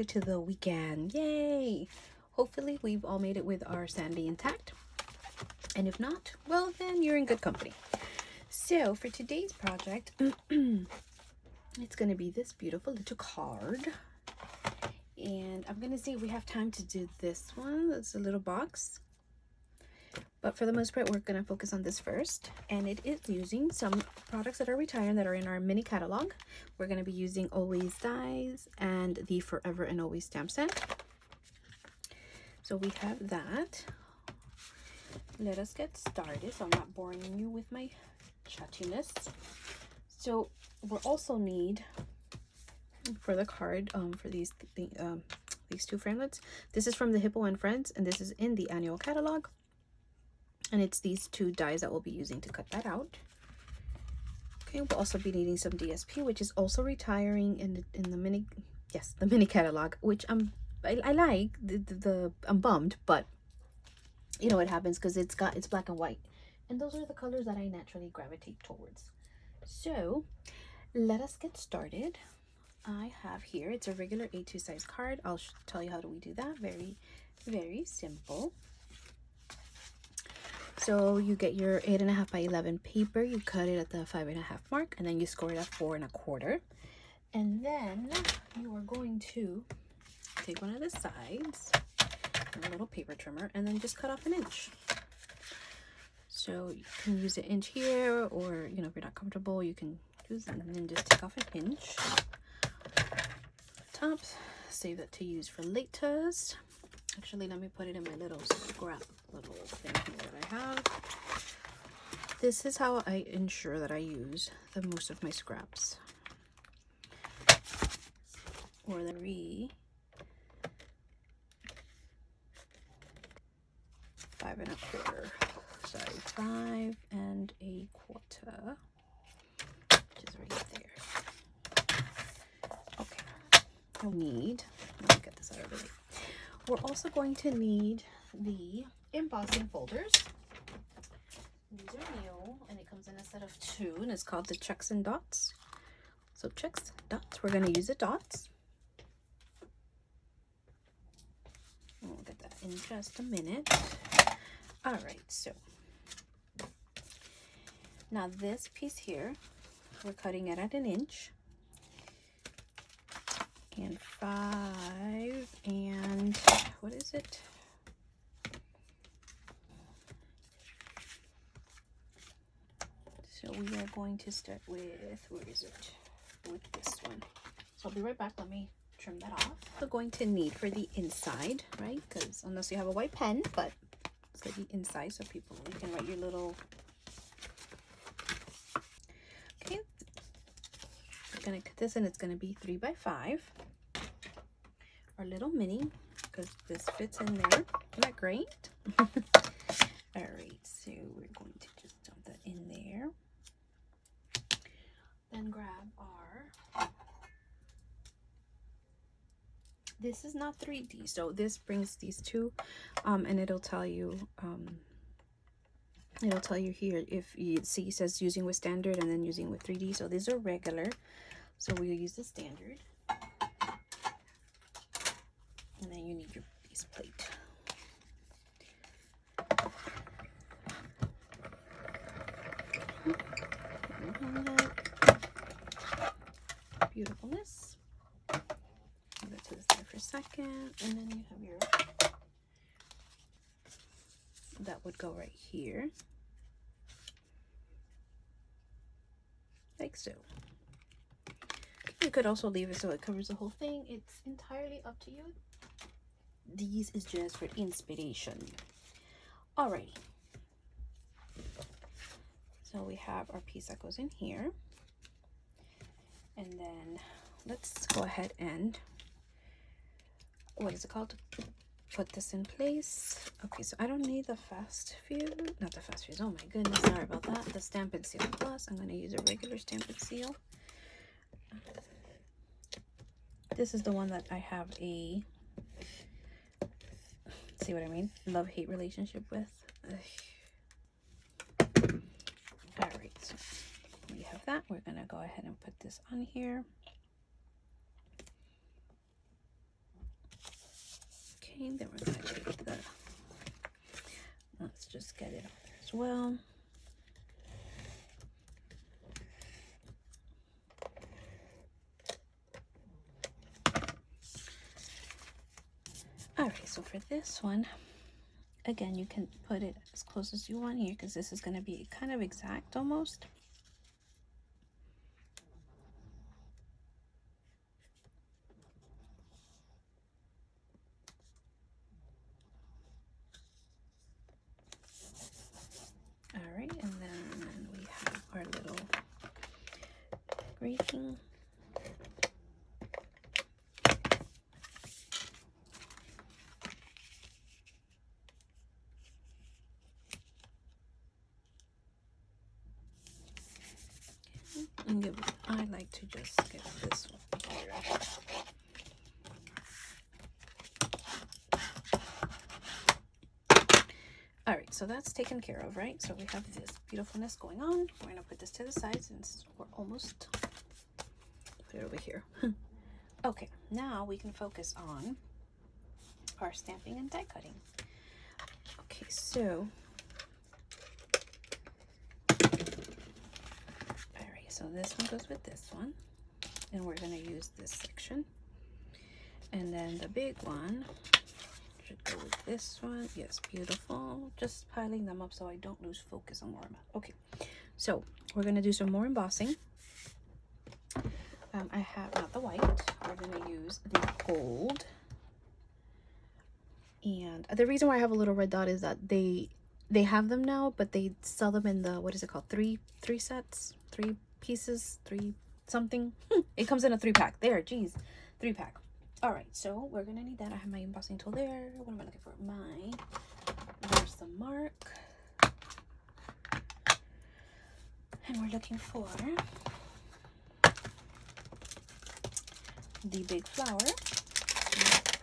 to the weekend. Yay! Hopefully we've all made it with our sandy intact. And if not, well, then you're in good company. So for today's project, it's going to be this beautiful little card. And I'm going to see if we have time to do this one. That's a little box. But for the most part, we're going to focus on this first. And it is using some products that are retired that are in our mini catalog. We're going to be using Always Dies and the Forever and Always stamp set. So we have that. Let us get started so I'm not boring you with my chattiness. So we'll also need for the card for these two framelits. This is from the Hippo and Friends, and this is in the annual catalog. And it's these two dies that we'll be using to cut that out. Okay, we'll also be needing some DSP, which is also retiring in the mini, yes, the mini catalog, which I like. I'm bummed, but you know what happens because it's black and white, and those are the colors that I naturally gravitate towards. So let us get started. I have here, it's a regular A2 size card. I'll tell you how do we do that. Very, very simple. So you get your 8.5 by 11 paper, you cut it at the 5.5 mark, and then you score it at 4 1/4. And then you are going to take one of the sides, a little paper trimmer, and then just cut off 1 inch. So you can use an inch here, or you know, if you're not comfortable, you can use it and then just take off 1 inch. Top, save that to use for later. Actually, let me put it in my little scrap little thing here that I have. This is how I ensure that I use the most of my scraps. Or the 5 1/4. Sorry, 5 1/4, which is right there. Okay, I'll need, let me get this out of the way. We're also going to need the embossing folders. These are new, and it comes in a set of 2, and it's called the checks and dots. So checks, dots, we're going to use the dots. We'll get that in just a minute. All right, so now this piece here, we're cutting it at 1 inch. And 5 and what is it? So we are going to start with, where is it? With this one. So I'll be right back. Let me trim that off. We're going to need for the inside, right? Because unless you have a white pen, but it's going to be inside so you can write your little. Okay. We're going to cut this, and it's going to be 3 by 5. Our little mini, because this fits in there. Isn't that great? All right, so we're going to just dump that in there. Then grab our, this is not 3D, so this brings these two, and it'll tell you here if you see, it says using with standard and then using with 3D. So these are regular, so we'll use the standard. And then you need your base plate. Beautifulness. I'll go to the side for a second, and then you have your, that would go right here, like so. You could also leave it so it covers the whole thing. It's entirely up to you. These is just for inspiration. Alrighty. So we have our piece that goes in here. And then let's go ahead and, what is it called? Put this in place. Okay, so I don't need the fast fuse. Not the fast fuse. Oh my goodness, sorry about that. The Stampin' Seal Plus. I'm going to use a regular Stampin' Seal. This is the one that I have a, see what I mean, love-hate relationship with. All right, so we have that. We're gonna go ahead and put this on here. Okay, then we're gonna take the, let's just get it on there as well. All right, so for this one, again, you can put it as close as you want here because this is going to be kind of exact almost. All right, and then we have our little grating. And give it, I like to just get this one here. All right, so that's taken care of, right? So we have this beautifulness going on. We're gonna put this to the side since we're almost, put it over here. Okay, now we can focus on our stamping and die cutting. Okay, so, all right, so this one goes with this one, and we're gonna use this section. And then the big one should go with this one. Yes, beautiful. Just piling them up so I don't lose focus on where I'm at. Okay, so we're gonna do some more embossing. I have not the white. We're gonna use the gold. And the reason why I have a little red dot is that they have them now, but they sell them in the, what is it called? Three sets, 3 pieces, 3 something. It comes in a 3-pack. There, geez, 3-pack. All right, so we're gonna need that. I have my embossing tool there. What am I looking for? There's the mark. And we're looking for the big flower.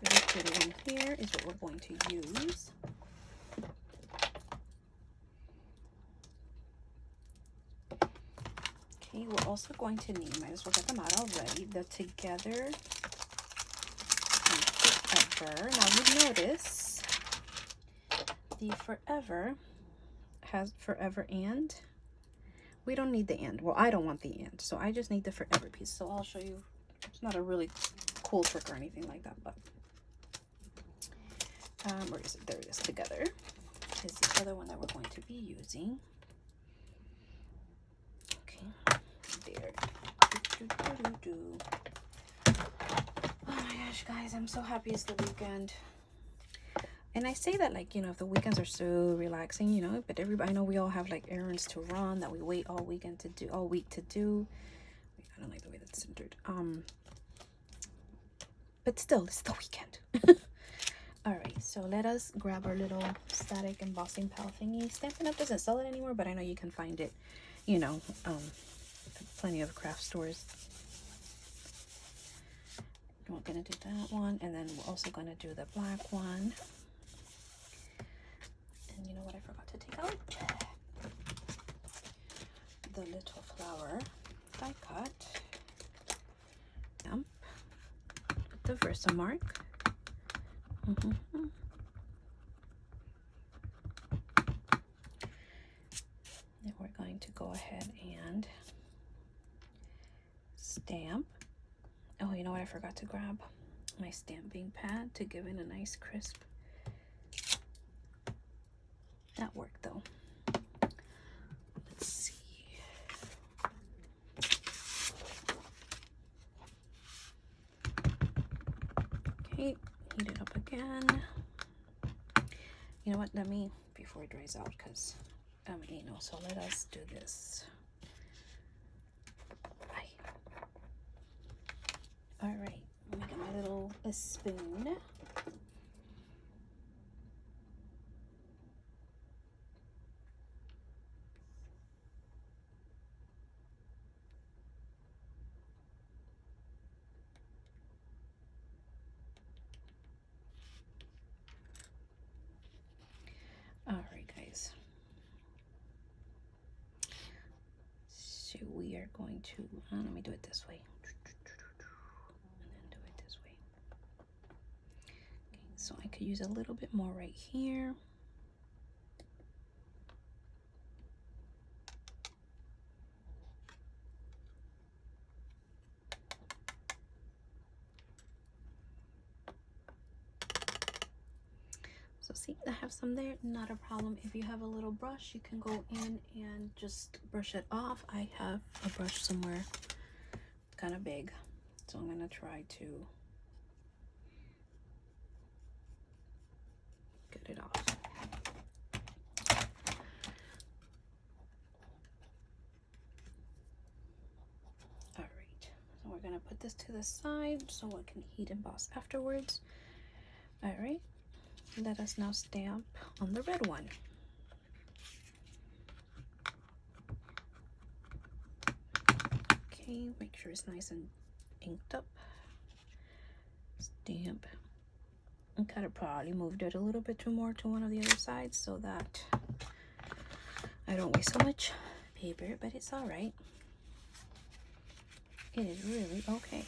Really put it in here is what we're going to use. Okay, we're also going to need, might as well get them out already, the Together and Forever. Now you notice the Forever has Forever and. We don't need the and. Well, I don't want the and, so I just need the Forever piece. So I'll show you. It's not a really cool trick or anything like that, but where is it? There it is. Together is the other one that we're going to be using. Okay, there. Oh my gosh, guys, I'm so happy it's the weekend. And I say that, like, you know, if the weekends are so relaxing, you know, but everybody, I know we all have like errands to run that we wait all week to do. I don't like the way that's centered. But still, it's the weekend. All right, so let us grab our little static embossing pal thingy. Stampin' Up doesn't sell it anymore, but I know you can find it, you know, plenty of craft stores. We're gonna do that one, and then we're also gonna do the black one. And you know what I forgot to take out? The little flower die cut. Yep. The Versamark. Then we're going to go ahead and stamp. Oh, you know what? I forgot to grab my stamping pad to give it a nice crisp. That worked though. Let's see. Okay, heat it up again. You know what? Let me, before it dries out, because I'm anal, so let us do this. All right, let me get my little spoon. All right, guys. So we are going to, let me do it this way. And then do it this way. Okay, so I could use a little bit more right here. So see, I have some there, not a problem. If you have a little brush, you can go in and just brush it off. I have a brush somewhere kind of big, so I'm gonna try to get it off. All right, so we're gonna put this to the side so it can heat emboss afterwards. All right, let us now stamp on the red one. Okay, make sure it's nice and inked up. Stamp. I could have probably moved it a little bit too more to one of the other sides so that I don't waste so much paper, but it's all right. It is really okay.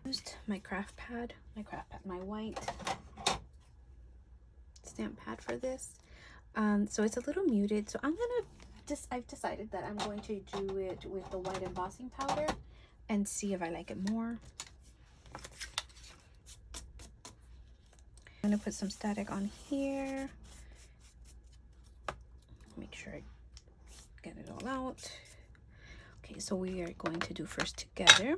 Used my my white stamp pad for this. So it's a little muted, so I've decided that I'm going to do it with the white embossing powder and see if I like it more. I'm gonna put some static on here. Make sure I get it all out. Okay, so we are going to do first together.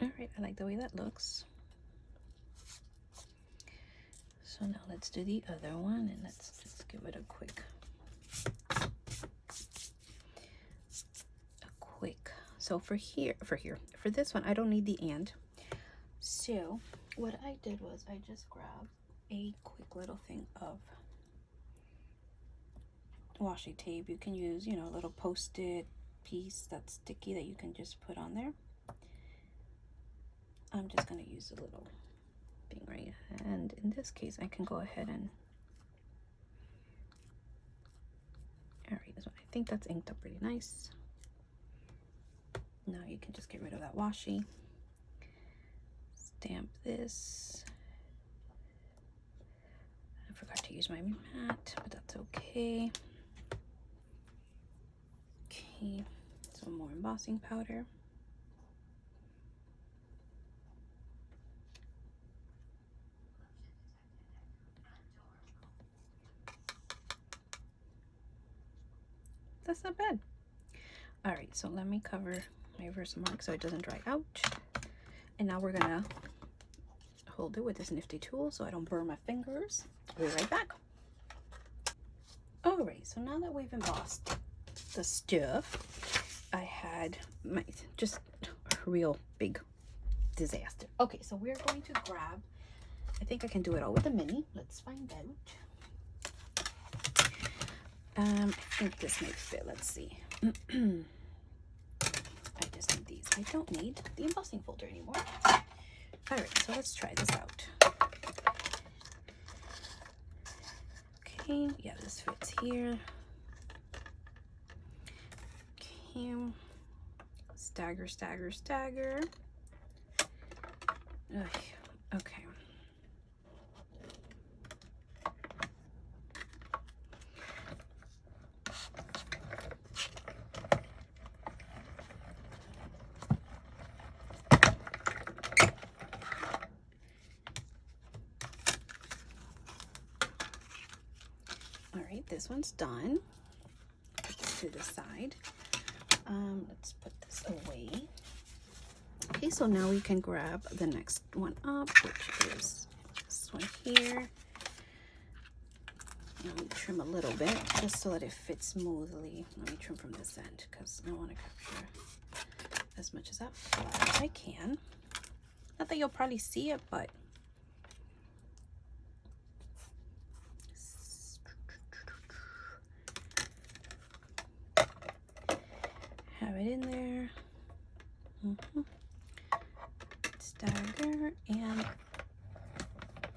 All right, I like the way that looks. So now let's do the other one, and let's just give it a quick. So for this one, I don't need the and. So what I did was I just grabbed a quick little thing of washi tape. You can use, you know, a little post-it piece that's sticky that you can just put on there. I'm just going to use a little thing right, and in this case I can go ahead and all right, so I think that's inked up pretty nice. Now you can just get rid of that washi, stamp this. I forgot to use my mat, but that's okay. Okay, some more embossing powder. That's not bad. All right, so let me cover my Versamark so it doesn't dry out. And now we're gonna hold it with this nifty tool so I don't burn my fingers. I'll be right back. All right, so now that we've embossed the stuff, I had my just a real big disaster. Okay, so we're going to grab, I think I can do it all with the mini. Let's find out. I think this might fit. Let's see. I just need these. I don't need the embossing folder anymore. All right, so let's try this out. Okay, yeah, this fits here. Okay, stagger, stagger, stagger. Ugh, okay. This one's done. Put this to the side. Let's put this away. Okay, so now we can grab the next one up, which is this one here. Let me trim a little bit just so that it fits smoothly. Let me trim from this end because I want to capture as much of that flower as I can. Not that you'll probably see it, but have it in there. Stagger and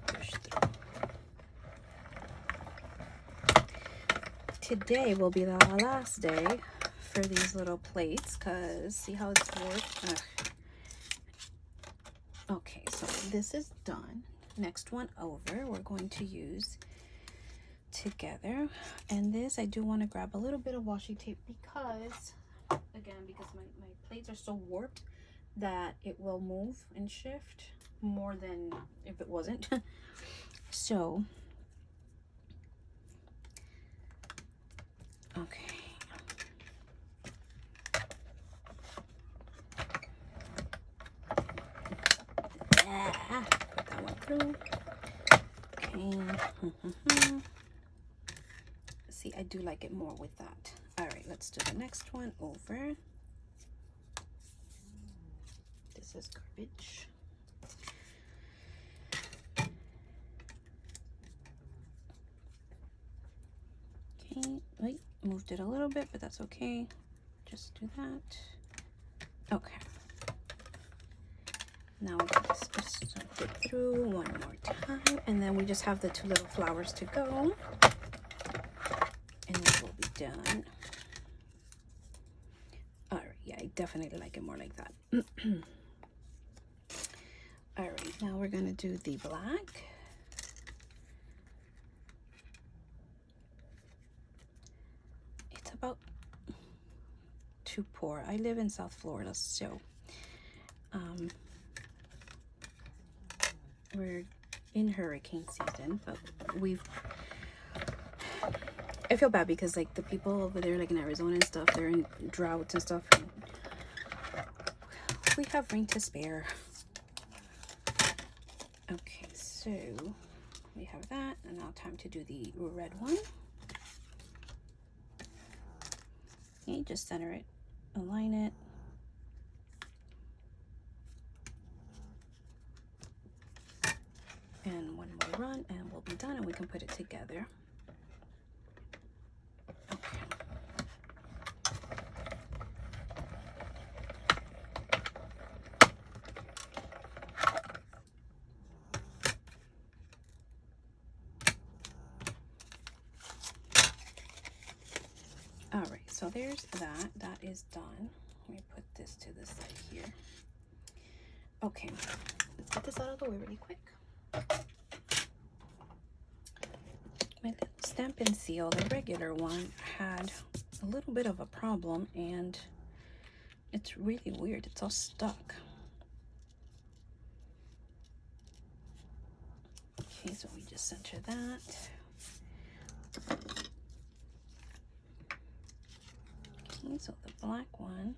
push through. Today will be the last day for these little plates, because see how it's warped? Ugh. Okay, so this is done. Next one over, we're going to use together. And this, I do want to grab a little bit of washi tape because, again, because my plates are so warped that it will move and shift more than if it wasn't. So, okay. Put that one through. Okay. See, I do like it more with that. All right, let's do the next one over. This is garbage. Okay, wait, moved it a little bit, but that's okay. Just do that. Okay. Now we can just sort it through one more time, and then we just have the two little flowers to go, and then we'll be done. All right, yeah, I definitely like it more like that. All right, now we're gonna do the black. It's about to pour. I live in South Florida, so we're in hurricane season, but I feel bad because like the people over there, like in Arizona and stuff, they're in droughts and stuff. And we have rain to spare. Okay, so we have that, and now time to do the red one. Okay, just center it, align it. And one more run and we'll be done, and we can put it together. Okay. All right, so there's that. That is done. Let me put this to the side here. Okay, let's get this out of the way really quick. My little Stampin' Seal, the regular one, had a little bit of a problem, and it's really weird. It's all stuck. Okay, so we just center that. Okay, so the black one.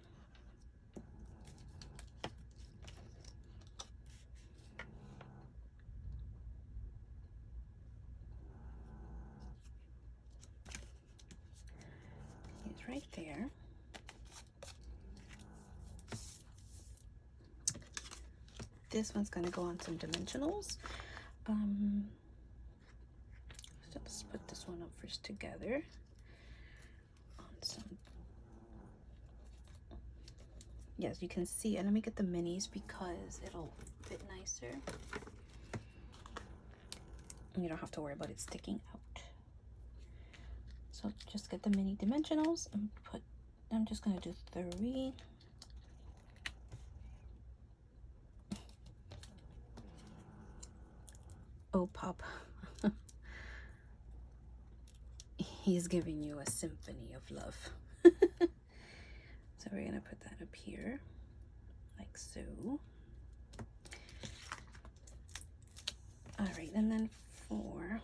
He's right there. This one's going to go on some dimensionals. So let's put this one up first together on some. Yes, you can see, and let me get the minis because it'll fit nicer. And you don't have to worry about it sticking out. So just get the mini dimensionals and put, I'm just going to do 3. Oh, Pop. He's giving you a symphony of love. So we're going to put that up here, like so. All right, and then 4.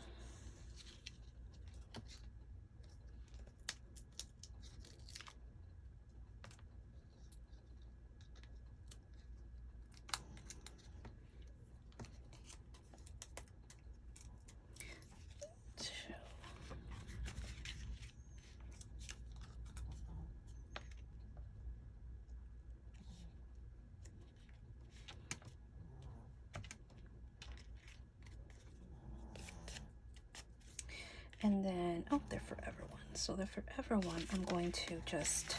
And then, oh, they're forever ones. So the forever one, I'm going to just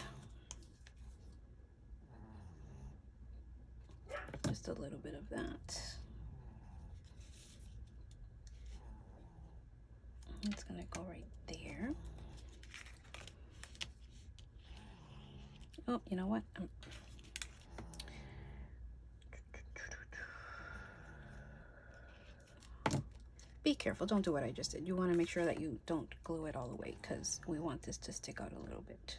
just a little bit of that. It's gonna go right there. Oh, you know what? Be careful, don't do what I just did. You want to make sure that you don't glue it all the way, because we want this to stick out a little bit.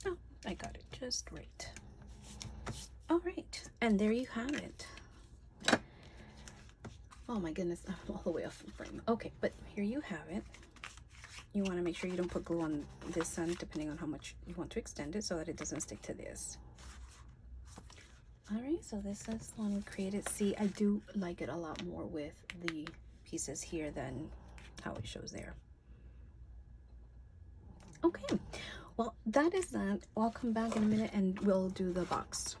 Oh, I got it just right. All right, and there you have it. Oh my goodness, I'm all the way off the frame. Okay, but here you have it. You want to make sure you don't put glue on this end, depending on how much you want to extend it, so that it doesn't stick to this. All right, so this is one we created. See, I do like it a lot more with the pieces here than how it shows there. Okay, well, that is that. I'll come back in a minute and we'll do the box,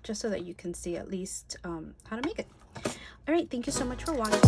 just so that you can see at least how to make it. All right, thank you so much for watching.